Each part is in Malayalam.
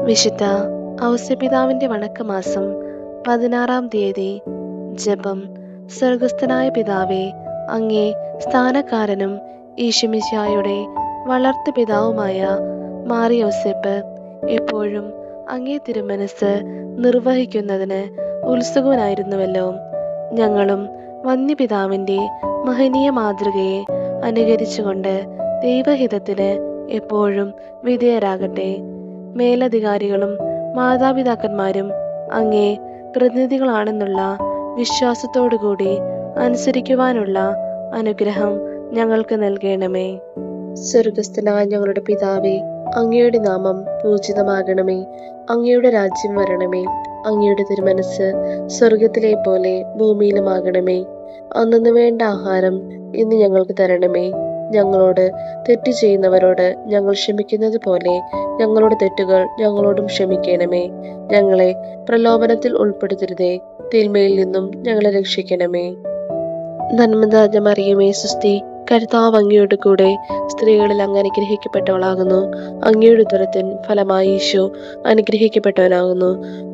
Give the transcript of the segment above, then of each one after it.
വിശുദ്ധ ഔസ്യപിതാവിന്റെ വണക്കമാസം 16-ാം തീയതി. ജപം. സ്വർഗസ്ഥനായ പിതാവേ, അങ്ങേ സ്ഥാനക്കാരനും ഈശോമിശിഹായുടെ വളർത്തു പിതാവുമായ മാറിയോസേപ്പ് എപ്പോഴും അങ്ങേ തിരുമനസ് നിർവഹിക്കുന്നതിന് ഉത്സുകനായിരുന്നുവല്ലോ. ഞങ്ങളും വന്യപിതാവിന്റെ മഹനീയ മാതൃകയെ അനുകരിച്ചുകൊണ്ട് ദൈവഹിതത്തിന് എപ്പോഴും വിധേയരാകട്ടെ. മേലധികാരികളും മാതാപിതാക്കന്മാരും അങ്ങേ പ്രതിനിധികളാണെന്നുള്ള വിശ്വാസത്തോടുകൂടി അനുസരിക്കുവാനുള്ള അനുഗ്രഹം ഞങ്ങൾക്ക് നൽകണമേ. സ്വർഗസ്ഥനായ ഞങ്ങളുടെ പിതാവേ, അങ്ങയുടെ നാമം പൂജിതമാകണമേ. അങ്ങയുടെ രാജ്യം വരണമേ. അങ്ങയുടെ തിരുമനസ് സ്വർഗത്തിലെ പോലെ ഭൂമിയിലുമാകണമേ. അന്നന്ന് വേണ്ട ആഹാരം ഇന്ന് ഞങ്ങൾക്ക് തരണമേ. ഞങ്ങളോട് തെറ്റ് ചെയ്യുന്നവരോട് ഞങ്ങൾ ക്ഷമിക്കുന്നത് പോലെ ഞങ്ങളുടെ തെറ്റുകൾ ഞങ്ങളോടും ക്ഷമിക്കണമേ. ഞങ്ങളെ പ്രലോഭനത്തിൽ ഉൾപ്പെടുത്തരുതേ, തിന്മയിൽ നിന്നും ഞങ്ങളെ രക്ഷിക്കണമേ. നന്മ നിറഞ്ഞ മറിയമേ, സുസ്തി, കർത്താവ് അങ്ങയുടെ കൂടെ സ്ത്രീകളിൽ അങ്ങ് അനുഗ്രഹിക്കപ്പെട്ടവളാകുന്നു. അങ്ങയുടെ ഉദരത്തിൻ ഫലമായി ഈശോ അനുഗ്രഹിക്കപ്പെട്ടവനാകുന്നു.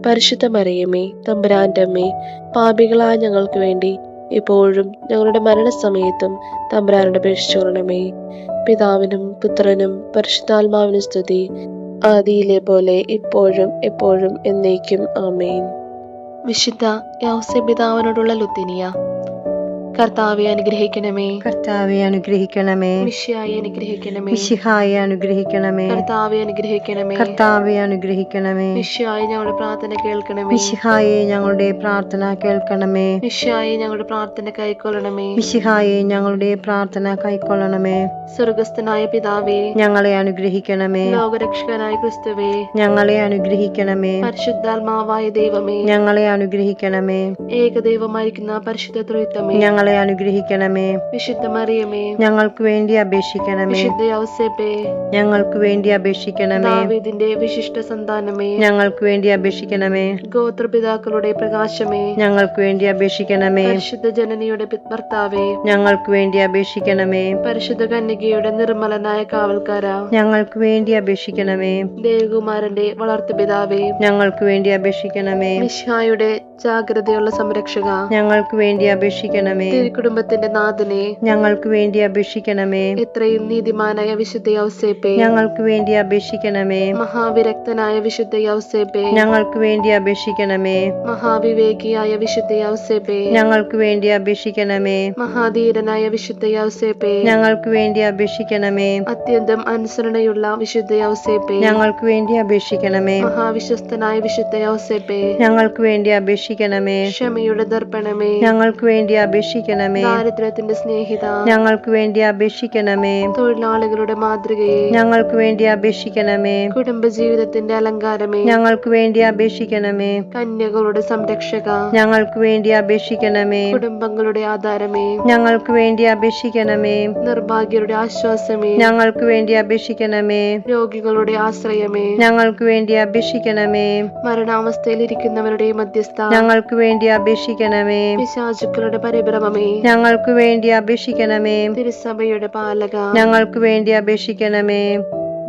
പരിശുദ്ധ മറിയമേ, തമ്പുരാന്റെ അമ്മേ, പാപികളായ ഞങ്ങൾക്ക് വേണ്ടി ഇപ്പോഴും ഞങ്ങളുടെ മരണസമയത്തും തമ്പുരാനോട് അപേക്ഷിച്ചുകൊള്ളണമേ. പിതാവിനും പുത്രനും പരിശുദ്ധാത്മാവിനും സ്തുതി, ആദിയിലെ പോലെ ഇപ്പോഴും എപ്പോഴും എന്നേക്കും. ആമേൻ. വിശുദ്ധ യൗസേപ്പിതാവിനോടുള്ള ലുത്തിനിയ. കർത്താവെ അനുഗ്രഹിക്കണമേ. കർത്താവെ അനുഗ്രഹിക്കണമേ. മിശിഹായെ അനുഗ്രഹിക്കണമേ. മിശിഹായെ അനുഗ്രഹിക്കണമേ. കർത്താവെ അനുഗ്രഹിക്കണമേ. കർത്താവെ അനുഗ്രഹിക്കണമേ. മിശിഹായെ ഞങ്ങളുടെ പ്രാർത്ഥന കേൾക്കണമേ. മിശിഹായെ ഞങ്ങളുടെ പ്രാർത്ഥന കേൾക്കണമേ. മിശിഹായെ ഞങ്ങളുടെ പ്രാർത്ഥന കൈക്കൊള്ളണമേ. മിശിഹായെ ഞങ്ങളുടെ പ്രാർത്ഥന കൈക്കൊള്ളണമേ. സ്വർഗസ്ഥനായ പിതാവേ, ഞങ്ങളെ അനുഗ്രഹിക്കണമേ. ലോകരക്ഷകനായ ക്രിസ്തുവേ, ഞങ്ങളെ അനുഗ്രഹിക്കണമേ. പരിശുദ്ധാത്മാവായ ദൈവമേ, ഞങ്ങളെ അനുഗ്രഹിക്കണമേ. ഏകദൈവമായിരിക്കുന്ന പരിശുദ്ധ ത്രിത്വമേ, ഞങ്ങളെ അനുഗ്രഹിക്കണമേ. വിശുദ്ധ മറിയമേ, ഞങ്ങൾക്ക് വേണ്ടി അപേക്ഷിക്കണമേ. വിശുദ്ധ യൗസേപ്പേ, ഞങ്ങൾക്ക് വേണ്ടി അപേക്ഷിക്കണമേ. ദാവീദിന്റെ വിശിഷ്ട സന്താനമേ, ഞങ്ങൾക്ക് വേണ്ടി അപേക്ഷിക്കണമേ. ഗോത്രപിതാക്കളുടെ പ്രകാശമേ, ഞങ്ങൾക്ക് വേണ്ടി അപേക്ഷിക്കണമേ. പരിശുദ്ധ ജനനിയുടെ ഭർത്താവേ, ഞങ്ങൾക്ക് വേണ്ടി അപേക്ഷിക്കണമേ. പരിശുദ്ധ കന്യകയുടെ നിർമ്മലനായ കാവൽക്കാരാ, ഞങ്ങൾക്ക് വേണ്ടി അപേക്ഷിക്കണമേ. ദേവകുമാരന്റെ വളർത്തു പിതാവേ, ഞങ്ങൾക്ക് വേണ്ടി അപേക്ഷിക്കണമേ. മിശിഹായുടെ ജാഗ്രതയുള്ള സംരക്ഷക, ഞങ്ങൾക്ക് വേണ്ടി അപേക്ഷിക്കണമേ. തിരുക്കുടുംബത്തിന്റെ നാഥനെ, ഞങ്ങൾക്ക് വേണ്ടി അപേക്ഷിക്കണമേ. എത്രയും നീതിമാനായ വിശുദ്ധ യൗസേപ്പേ, ഞങ്ങൾക്ക് വേണ്ടി അപേക്ഷിക്കണമേ. മഹാവിരക്തനായ വിശുദ്ധ യൗസേപ്പേ, ഞങ്ങൾക്ക് വേണ്ടി അപേക്ഷിക്കണമേ. മഹാവിവേകിയായ വിശുദ്ധ യൗസേപ്പേ, ഞങ്ങൾക്ക് വേണ്ടി അപേക്ഷിക്കണമേ. മഹാധീരനായ വിശുദ്ധ യൗസേപ്പേ, ഞങ്ങൾക്ക് വേണ്ടി അപേക്ഷിക്കണമേ. അത്യന്തം അനുസരണയുള്ള വിശുദ്ധ യൗസേപ്പേ, ഞങ്ങൾക്ക് വേണ്ടി അപേക്ഷിക്കണമേ. മഹാവിശ്വസ്തനായ വിശുദ്ധ യൗസേപ്പേ, ഞങ്ങൾക്ക് വേണ്ടി അപേക്ഷിക്കണമേ. ക്ഷമയുടെ ദർപ്പണമേ, ഞങ്ങൾക്ക് വേണ്ടി അപേക്ഷിക്കണമേ. ദാരിദ്ര്യത്തിന്റെ സ്നേഹിത, ഞങ്ങൾക്ക് വേണ്ടി അപേക്ഷിക്കണമേ. തൊഴിലാളികളുടെ മാതൃകയെ, ഞങ്ങൾക്ക് വേണ്ടി അപേക്ഷിക്കണമേ. കുടുംബജീവിതത്തിന്റെ അലങ്കാരമേ, ഞങ്ങൾക്ക് വേണ്ടി അപേക്ഷിക്കണമേ. കന്യകളുടെ സംരക്ഷക, ഞങ്ങൾക്ക് വേണ്ടി അപേക്ഷിക്കണമേ. കുടുംബങ്ങളുടെ ആധാരമേ, ഞങ്ങൾക്ക് വേണ്ടി അപേക്ഷിക്കണമേ. നിർഭാഗ്യരുടെ ആശ്വാസമേ, ഞങ്ങൾക്ക് വേണ്ടി അപേക്ഷിക്കണമേ. രോഗികളുടെ ആശ്രയമേ, ഞങ്ങൾക്ക് വേണ്ടി അപേക്ഷിക്കണമേ. മരണാവസ്ഥയിലിരിക്കുന്നവരുടെ മധ്യസ്ഥ, ഞങ്ങൾക്ക് വേണ്ടി അപേക്ഷിക്കണമേ. പിശാചുക്കളുടെ പരിഭ്രമമേ, ഞങ്ങൾക്ക് വേണ്ടി അപേക്ഷിക്കണമേ. തിരുസഭയുടെ പാലക, ഞങ്ങൾക്ക് വേണ്ടി അപേക്ഷിക്കണമേ.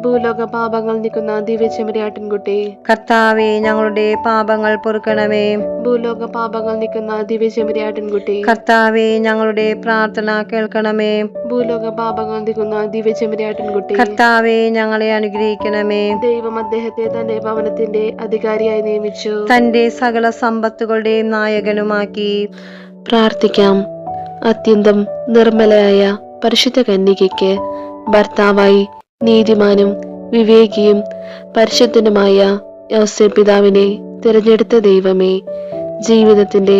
ഭൂലോക പാപങ്ങൾ നീക്കുന്ന ദിവ്യചെമ്മരിയാട്ടിൻകുട്ടി, കർത്താവേ, ഞങ്ങളുടെ പാപങ്ങൾ പൊറുക്കണമേ. ഭൂലോക പാപങ്ങൾ നീക്കുന്ന ദിവ്യചെമ്മരിയാട്ടിൻകുട്ടി, കർത്താവേ, ഞങ്ങളുടെ പ്രാർത്ഥന കേൾക്കണമേ. ഭൂലോക പാപങ്ങൾ നീക്കുന്ന ദിവ്യചെമ്മരിയാട്ടിൻകുട്ടി, കർത്താവേ, ഞങ്ങളെ അനുഗ്രഹിക്കണമേ. ദൈവം അദ്ദേഹത്തെ തന്റെ ഭവനത്തിന്റെ അധികാരിയായി നിയമിച്ചു, തന്റെ സകല സമ്പത്തുകളുടെയും നായകനുമാക്കി. പ്രാർത്ഥിക്കാം. അത്യന്തം നിർമ്മലയായ പരിശുദ്ധ കന്യകയ്ക്ക് ഭർത്താവായി നീതിമാനും വിവേകിയും പരിശുദ്ധനുമായ യൗസേപ്പിതാവിനെ തിരഞ്ഞെടുത്ത ദൈവമേ, ജീവിതത്തിന്റെ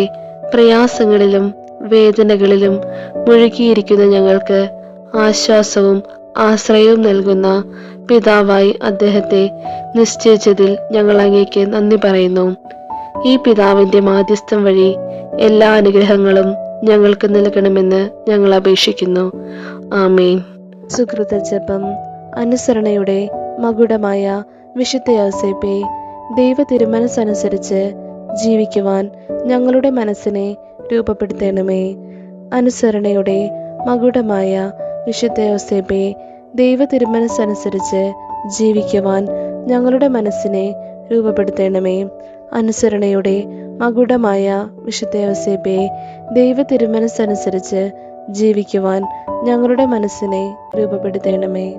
പ്രയാസങ്ങളിലും വേദനകളിലും മുഴുകിയിരിക്കുന്ന ഞങ്ങൾക്ക് ആശ്വാസവും ആശ്രയവും നൽകുന്ന പിതാവായി അദ്ദേഹത്തെ നിശ്ചയിച്ചതിൽ ഞങ്ങൾ അങ്ങേക്ക് നന്ദി പറയുന്നു. ഈ പിതാവിന്റെ മാധ്യസ്ഥം വഴി എല്ലാ അനുഗ്രഹങ്ങളും ഞങ്ങൾക്ക് നൽകണമെന്ന് ഞങ്ങൾ അപേക്ഷിക്കുന്നു. ആമേൻ. സുകൃത ജപം. അനുസരണയുടെ മകുടമായ വിശുദ്ധ യൗസേപ്പേ, ദൈവ തിരുമനസ്സനുസരിച്ച് ജീവിക്കുവാൻ ഞങ്ങളുടെ മനസ്സിനെ രൂപപ്പെടുത്തണമേ. അനുസരണയുടെ മകുടമായ വിശുദ്ധ യൗസേപ്പേ, ദൈവ തിരുമനസ്സനുസരിച്ച് ജീവിക്കുവാൻ ഞങ്ങളുടെ മനസ്സിനെ രൂപപ്പെടുത്തണമേ. അനുസരണയുടെ മകുടമായ വിശുദ്ധ യോസേപ്പേ, ദൈവ തിരുമനസ്സനുസരിച്ച് ജീവിക്കുവാൻ ഞങ്ങളുടെ മനസ്സിനെ രൂപപ്പെടുത്തണമേ.